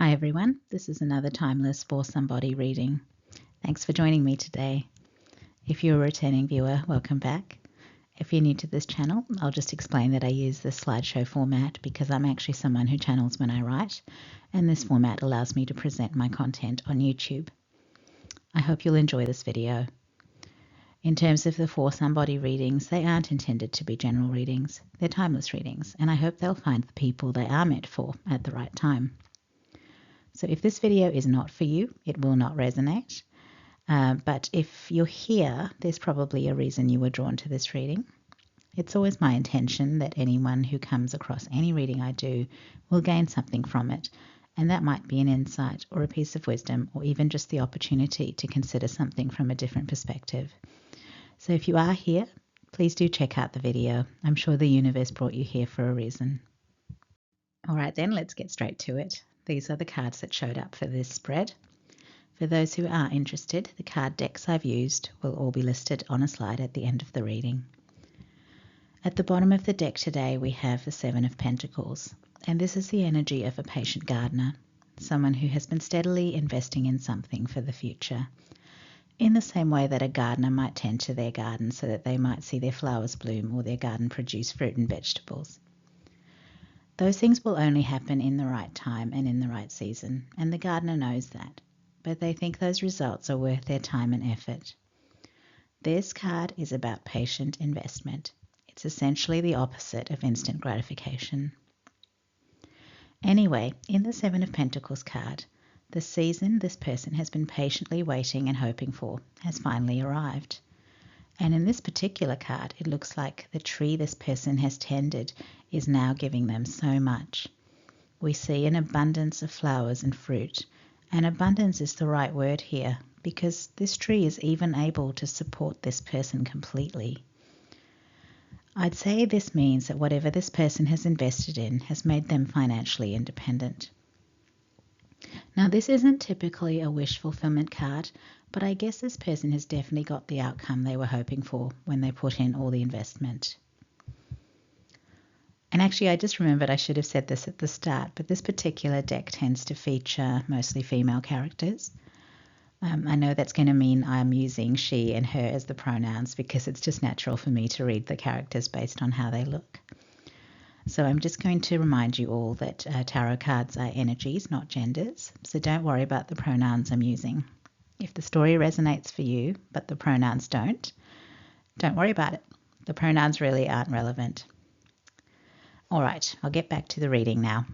Hi everyone, this is another Timeless for Somebody reading. Thanks for joining me today. If you're a returning viewer, welcome back. If you're new to this channel, I'll just explain that I use the slideshow format because I'm actually someone who channels when I write, and this format allows me to present my content on YouTube. I hope you'll enjoy this video. In terms of the For Somebody readings, they aren't intended to be general readings. They're timeless readings, and I hope they'll find the people they are meant for at the right time. So if this video is not for you, it will not resonate. But if you're here, there's probably a reason you were drawn to this reading. It's always my intention that anyone who comes across any reading I do will gain something from it. And that might be an insight or a piece of wisdom or even just the opportunity to consider something from a different perspective. So if you are here, please do check out the video. I'm sure the universe brought you here for a reason. All right then, let's get straight to it. These are the cards that showed up for this spread. For those who are interested, the card decks I've used will all be listed on a slide at the end of the reading. At the bottom of the deck today, we have the Seven of Pentacles, and this is the energy of a patient gardener, someone who has been steadily investing in something for the future, in the same way that a gardener might tend to their garden so that they might see their flowers bloom or their garden produce fruit and vegetables. Those things will only happen in the right time and in the right season, and the gardener knows that, but they think those results are worth their time and effort. This card is about patient investment. It's essentially the opposite of instant gratification. Anyway, in the Seven of Pentacles card, the season this person has been patiently waiting and hoping for has finally arrived. And in this particular card, it looks like the tree this person has tended is now giving them so much. We see an abundance of flowers and fruit, and abundance is the right word here because this tree is even able to support this person completely. I'd say this means that whatever this person has invested in has made them financially independent. Now, this isn't typically a wish fulfillment card, but I guess this person has definitely got the outcome they were hoping for when they put in all the investment. And actually, I just remembered I should have said this at the start, but this particular deck tends to feature mostly female characters. I know that's going to mean I'm using she and her as the pronouns because it's just natural for me to read the characters based on how they look. So I'm just going to remind you all that tarot cards are energies, not genders. So don't worry about the pronouns I'm using. If the story resonates for you, but the pronouns don't worry about it. The pronouns really aren't relevant. All right, I'll get back to the reading now.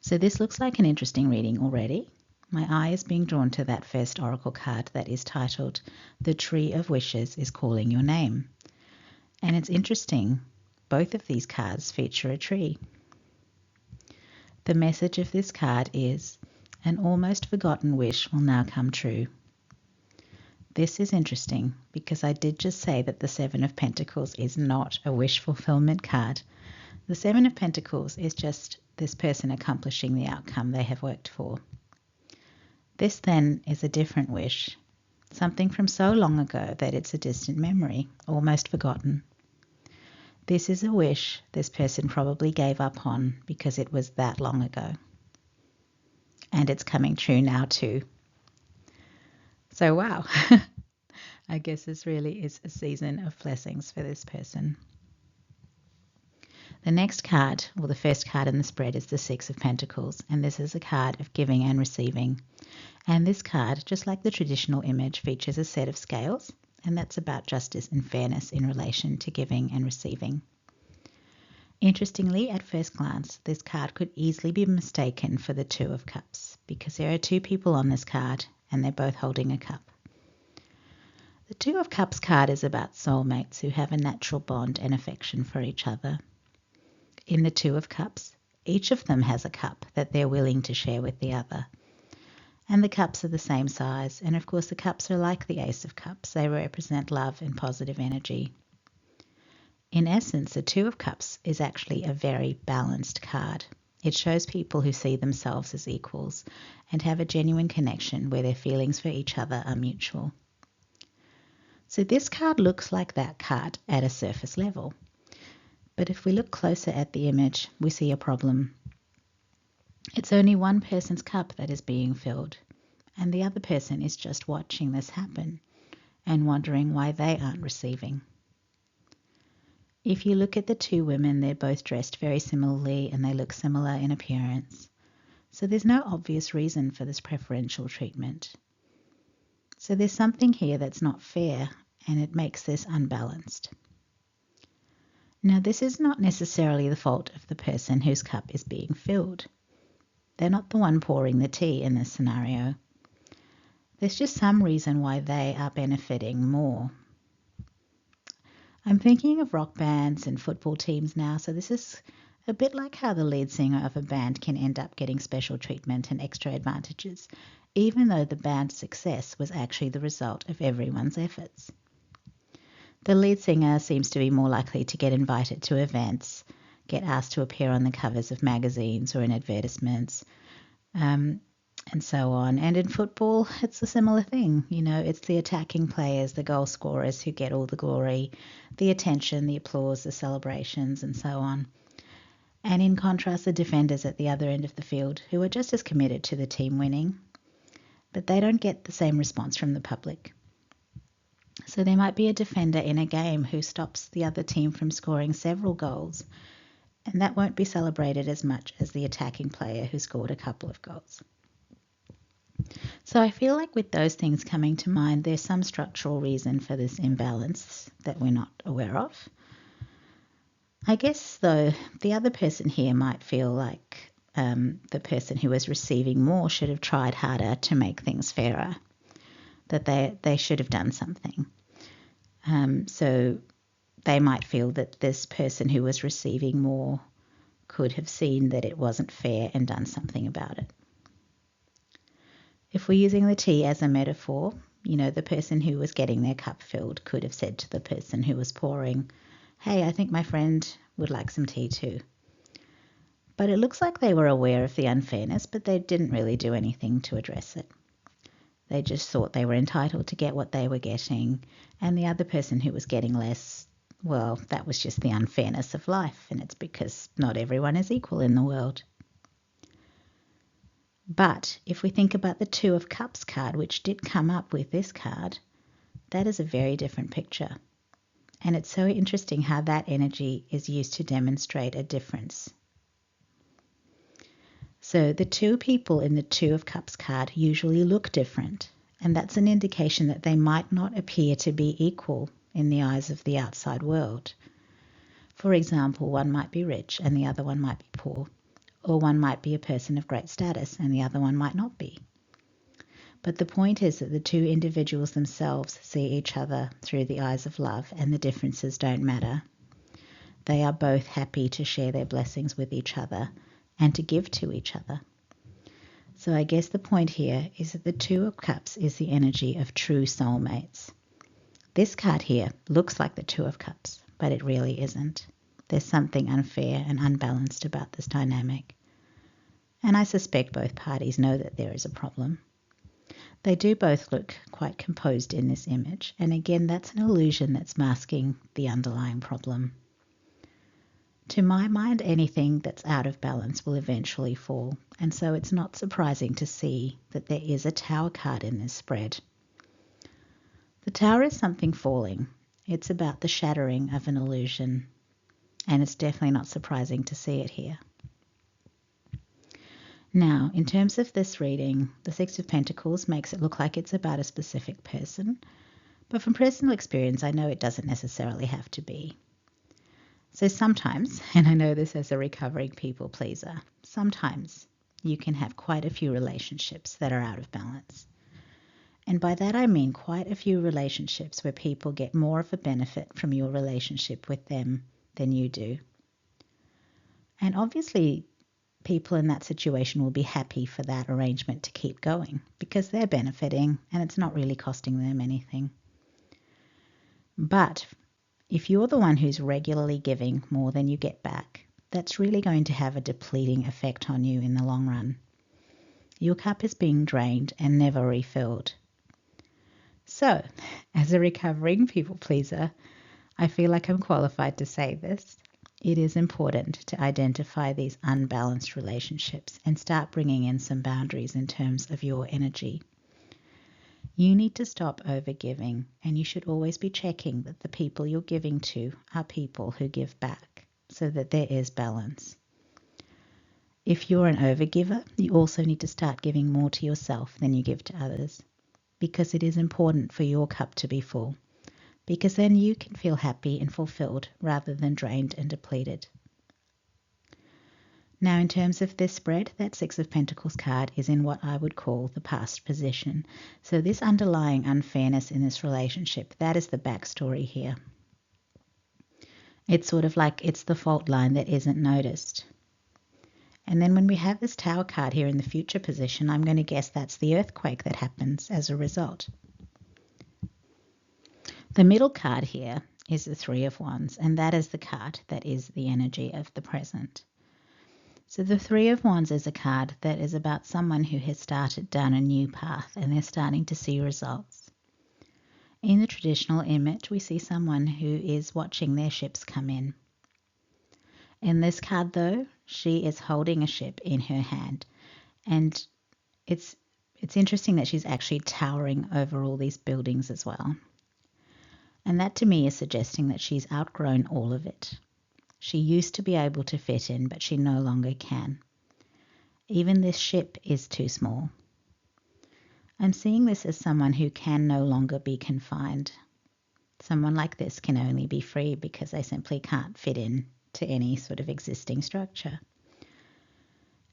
So this looks like an interesting reading already. My eye is being drawn to that first oracle card that is titled, The Tree of Wishes is Calling Your Name. And it's interesting. Both of these cards feature a tree. The message of this card is, an almost forgotten wish will now come true. This is interesting because I did just say that the Seven of Pentacles is not a wish fulfillment card. The Seven of Pentacles is just this person accomplishing the outcome they have worked for. This then is a different wish, something from so long ago that it's a distant memory, almost forgotten. This is a wish this person probably gave up on because it was that long ago. And it's coming true now too. So wow, I guess this really is a season of blessings for this person. The next card, or the first card in the spread, is the Six of Pentacles, and this is a card of giving and receiving. And this card, just like the traditional image, features a set of scales, and that's about justice and fairness in relation to giving and receiving. Interestingly, at first glance, this card could easily be mistaken for the Two of Cups because there are two people on this card and they're both holding a cup. The Two of Cups card is about soulmates who have a natural bond and affection for each other. In the Two of Cups, each of them has a cup that they're willing to share with the other. And the cups are the same size, and of course the cups are like the Ace of Cups. They represent love and positive energy. In essence, the Two of Cups is actually a very balanced card. It shows people who see themselves as equals and have a genuine connection where their feelings for each other are mutual. So this card looks like that card at a surface level. But if we look closer at the image, we see a problem. It's only one person's cup that is being filled, and the other person is just watching this happen and wondering why they aren't receiving. If you look at the two women, they're both dressed very similarly and they look similar in appearance. So there's no obvious reason for this preferential treatment. So there's something here that's not fair, and it makes this unbalanced. Now, this is not necessarily the fault of the person whose cup is being filled. They're not the one pouring the tea in this scenario. There's just some reason why they are benefiting more. I'm thinking of rock bands and football teams now, so this is a bit like how the lead singer of a band can end up getting special treatment and extra advantages, even though the band's success was actually the result of everyone's efforts. The lead singer seems to be more likely to get invited to events, get asked to appear on the covers of magazines or in advertisements, and so on. And in football, it's a similar thing. It's the attacking players, the goal scorers who get all the glory, the attention, the applause, the celebrations, and so on. And in contrast, the defenders at the other end of the field, who are just as committed to the team winning, but they don't get the same response from the public. So there might be a defender in a game who stops the other team from scoring several goals, and that won't be celebrated as much as the attacking player who scored a couple of goals. So I feel like with those things coming to mind, there's some structural reason for this imbalance that we're not aware of. I guess, though, the other person here might feel like the person who was receiving more should have tried harder to make things fairer, that they should have done something. So they might feel that this person who was receiving more could have seen that it wasn't fair and done something about it. If we're using the tea as a metaphor, the person who was getting their cup filled could have said to the person who was pouring, "Hey, I think my friend would like some tea too." But it looks like they were aware of the unfairness, but they didn't really do anything to address it. They just thought they were entitled to get what they were getting, and the other person who was getting less, well, that was just the unfairness of life, and it's because not everyone is equal in the world. But if we think about the Two of Cups card, which did come up with this card, that is a very different picture. And it's so interesting how that energy is used to demonstrate a difference. So the two people in the Two of Cups card usually look different, and that's an indication that they might not appear to be equal in the eyes of the outside world. For example, one might be rich and the other one might be poor, or one might be a person of great status and the other one might not be. But the point is that the two individuals themselves see each other through the eyes of love, and the differences don't matter. They are both happy to share their blessings with each other and to give to each other. So I guess the point here is that the Two of Cups is the energy of true soulmates. This card here looks like the Two of Cups, but it really isn't. There's something unfair and unbalanced about this dynamic. And I suspect both parties know that there is a problem. They do both look quite composed in this image, and again, that's an illusion that's masking the underlying problem. To my mind, anything that's out of balance will eventually fall, and so it's not surprising to see that there is a Tower card in this spread. The Tower is something falling. It's about the shattering of an illusion, and it's definitely not surprising to see it here. Now, in terms of this reading, the Six of Pentacles makes it look like it's about a specific person, but from personal experience, I know it doesn't necessarily have to be. So sometimes, and I know this as a recovering people pleaser, sometimes you can have quite a few relationships that are out of balance. And by that I mean quite a few relationships where people get more of a benefit from your relationship with them than you do. And obviously, people in that situation will be happy for that arrangement to keep going because they're benefiting and it's not really costing them anything. But if you're the one who's regularly giving more than you get back, that's really going to have a depleting effect on you in the long run. Your cup is being drained and never refilled. So, as a recovering people pleaser, I feel like I'm qualified to say this. It is important to identify these unbalanced relationships and start bringing in some boundaries in terms of your energy. You need to stop overgiving, and you should always be checking that the people you're giving to are people who give back so that there is balance. If you're an overgiver, you also need to start giving more to yourself than you give to others, because it is important for your cup to be full, because then you can feel happy and fulfilled rather than drained and depleted. Now, in terms of this spread, that Six of Pentacles card is in what I would call the past position. So this underlying unfairness in this relationship, that is the backstory here. It's sort of like it's the fault line that isn't noticed. And then when we have this Tower card here in the future position, I'm going to guess that's the earthquake that happens as a result. The middle card here is the Three of Wands, and that is the card that is the energy of the present. So the Three of Wands is a card that is about someone who has started down a new path and they're starting to see results. In the traditional image, we see someone who is watching their ships come in. In this card, though, she is holding a ship in her hand, and it's interesting that she's actually towering over all these buildings as well. And that to me is suggesting that she's outgrown all of it. She used to be able to fit in, but she no longer can. Even this ship is too small. I'm seeing this as someone who can no longer be confined. Someone like this can only be free because they simply can't fit in to any sort of existing structure.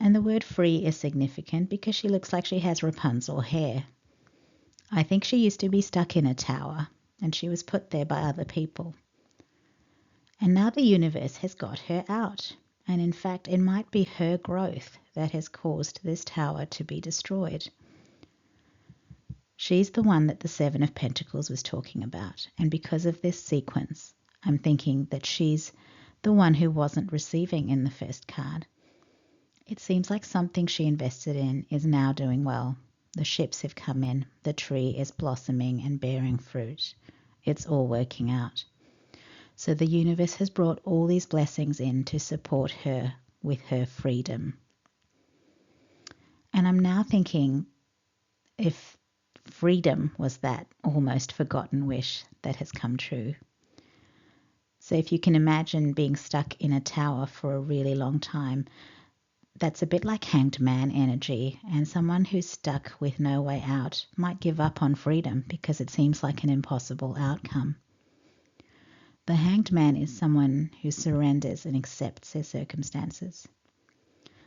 And the word free is significant because she looks like she has Rapunzel hair. I think she used to be stuck in a tower, and she was put there by other people. And now the universe has got her out. And in fact, it might be her growth that has caused this tower to be destroyed. She's the one that the Seven of Pentacles was talking about. And because of this sequence, I'm thinking that she's the one who wasn't receiving in the first card. It seems like something she invested in is now doing well. The ships have come in. The tree is blossoming and bearing fruit. It's all working out. So the universe has brought all these blessings in to support her with her freedom. And I'm now thinking if freedom was that almost forgotten wish that has come true. So if you can imagine being stuck in a tower for a really long time, that's a bit like hanged man energy, and someone who's stuck with no way out might give up on freedom because it seems like an impossible outcome. The hanged man is someone who surrenders and accepts their circumstances.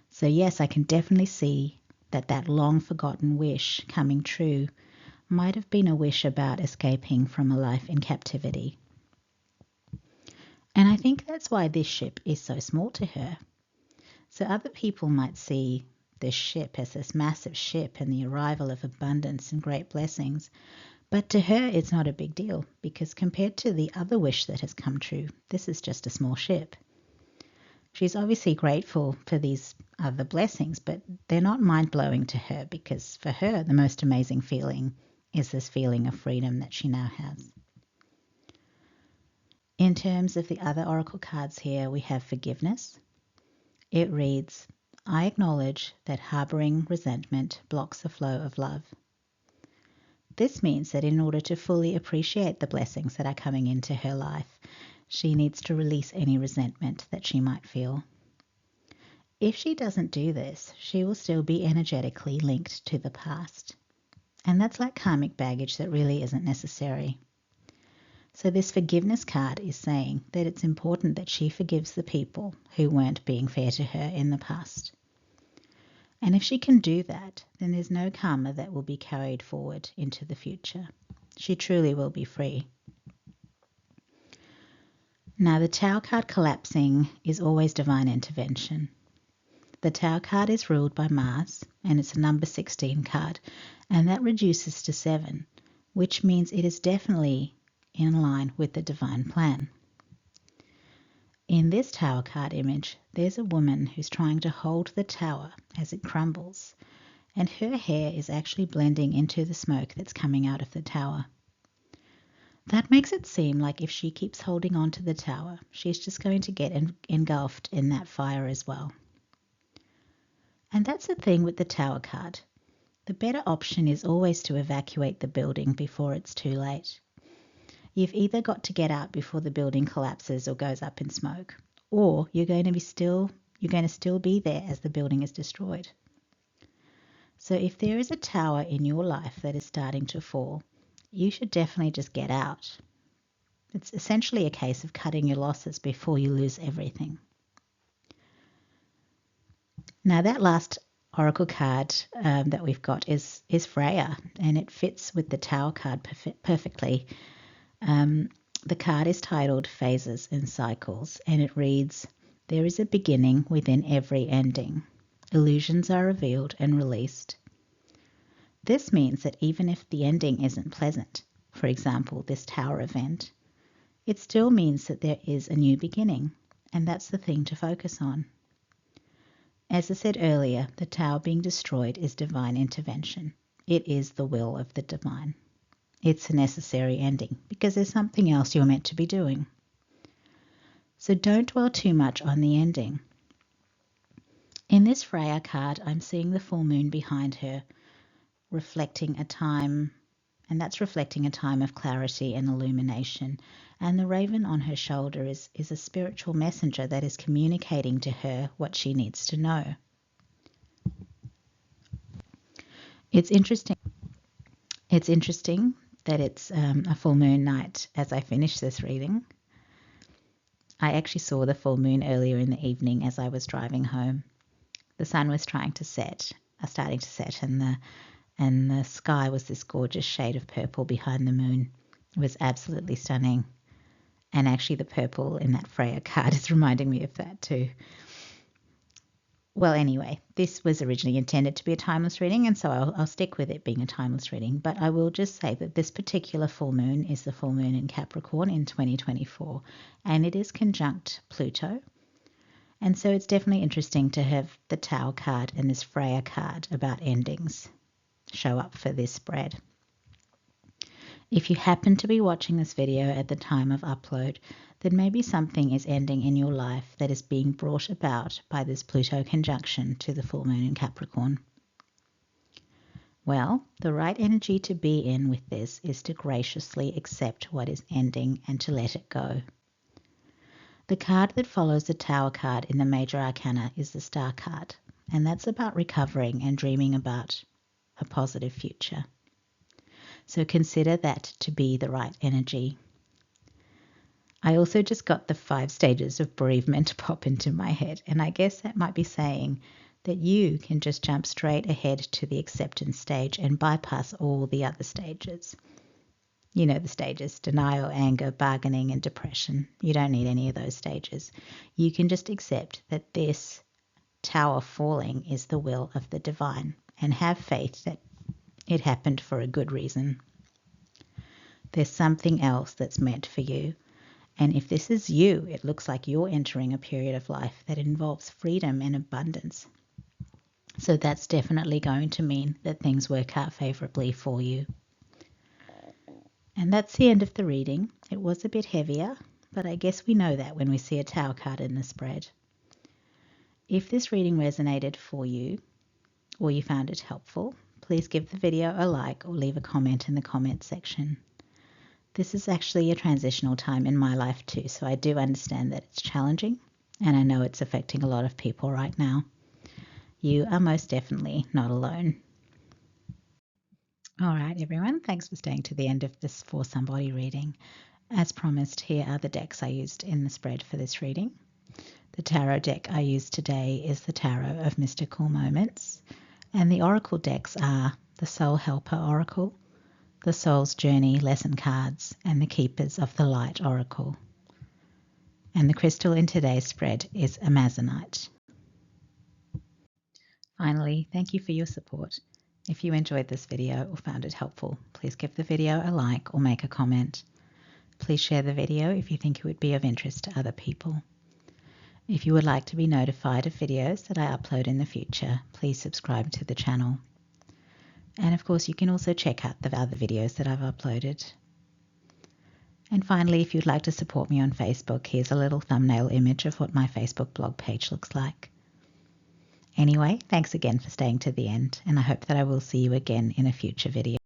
So yes, I can definitely see that that long forgotten wish coming true might have been a wish about escaping from a life in captivity. And I think that's why this ship is so small to her. So other people might see this ship as this massive ship and the arrival of abundance and great blessings. But to her, it's not a big deal because compared to the other wish that has come true, this is just a small ship. She's obviously grateful for these other blessings, but they're not mind-blowing to her because for her, the most amazing feeling is this feeling of freedom that she now has. In terms of the other oracle cards here, we have forgiveness. It reads, I acknowledge that harboring resentment blocks the flow of love. This means that in order to fully appreciate the blessings that are coming into her life, she needs to release any resentment that she might feel. If she doesn't do this, she will still be energetically linked to the past. And that's like karmic baggage that really isn't necessary. So this forgiveness card is saying that it's important that she forgives the people who weren't being fair to her in the past. And if she can do that, then there's no karma that will be carried forward into the future. She truly will be free. Now, the Tower card collapsing is always divine intervention. The Tower card is ruled by Mars, and it's a number 16 card, and that reduces to 7, which means it is definitely in line with the divine plan. In this Tower card image, there's a woman who's trying to hold the tower as it crumbles, and her hair is actually blending into the smoke that's coming out of the tower. That makes it seem like if she keeps holding on to the tower, she's just going to get engulfed in that fire as well. And that's the thing with the tower card. The better option is always to evacuate the building before it's too late. You've either got to get out before the building collapses or goes up in smoke, or you're going to still be there as the building is destroyed. So if there is a tower in your life that is starting to fall, you should definitely just get out. It's essentially a case of cutting your losses before you lose everything. Now that last oracle card that we've got is Freya, and it fits with the tower card perfectly. The card is titled Phases and Cycles, and it reads, "There is a beginning within every ending. Illusions are revealed and released." This means that even if the ending isn't pleasant, for example, this tower event, it still means that there is a new beginning, and that's the thing to focus on. As I said earlier, the tower being destroyed is divine intervention. It is the will of the divine. It's a necessary ending because there's something else you're meant to be doing. So don't dwell too much on the ending. In this Freya card, I'm seeing the full moon behind her, reflecting a time of clarity and illumination. And the raven on her shoulder is a spiritual messenger that is communicating to her what she needs to know. It's interesting that it's a full moon night as I finish this reading. I actually saw the full moon earlier in the evening as I was driving home. The sun was starting to set, and the sky was this gorgeous shade of purple behind the moon. It was absolutely stunning. And actually the purple in that Freya card is reminding me of that too. Well, anyway, this was originally intended to be a timeless reading, and so I'll stick with it being a timeless reading. But I will just say that this particular full moon is the full moon in Capricorn in 2024, and it is conjunct Pluto. And so it's definitely interesting to have the Tower card and this Freya card about endings show up for this spread. If you happen to be watching this video at the time of upload, then maybe something is ending in your life that is being brought about by this Pluto conjunction to the full moon in Capricorn. Well, the right energy to be in with this is to graciously accept what is ending and to let it go. The card that follows the Tower card in the major arcana is the Star card, and that's about recovering and dreaming about a positive future. So consider that to be the right energy. I also just got the 5 stages of bereavement pop into my head, and I guess that might be saying that you can just jump straight ahead to the acceptance stage and bypass all the other stages. You know the stages: denial, anger, bargaining, and depression. You don't need any of those stages. You can just accept that this tower falling is the will of the divine and have faith that it happened for a good reason. There's something else that's meant for you. And if this is you, it looks like you're entering a period of life that involves freedom and abundance. So that's definitely going to mean that things work out favorably for you. And that's the end of the reading. It was a bit heavier, but I guess we know that when we see a Tower card in the spread. If this reading resonated for you or you found it helpful, please give the video a like or leave a comment in the comment section. This is actually a transitional time in my life too, so I do understand that it's challenging, and I know it's affecting a lot of people right now. You are most definitely not alone. All right, everyone, thanks for staying to the end of this For Somebody reading. As promised, here are the decks I used in the spread for this reading. The tarot deck I used today is the Tarot of Mystical Moments, and the oracle decks are the Soul Helper Oracle, the Soul's Journey Lesson Cards, and the Keepers of the Light Oracle. And the crystal in today's spread is amazonite. Finally, thank you for your support. If you enjoyed this video or found it helpful, please give the video a like or make a comment. Please share the video if you think it would be of interest to other people. If you would like to be notified of videos that I upload in the future, please subscribe to the channel. And of course, you can also check out the other videos that I've uploaded. And finally, if you'd like to support me on Facebook, here's a little thumbnail image of what my Facebook blog page looks like. Anyway, thanks again for staying to the end, and I hope that I will see you again in a future video.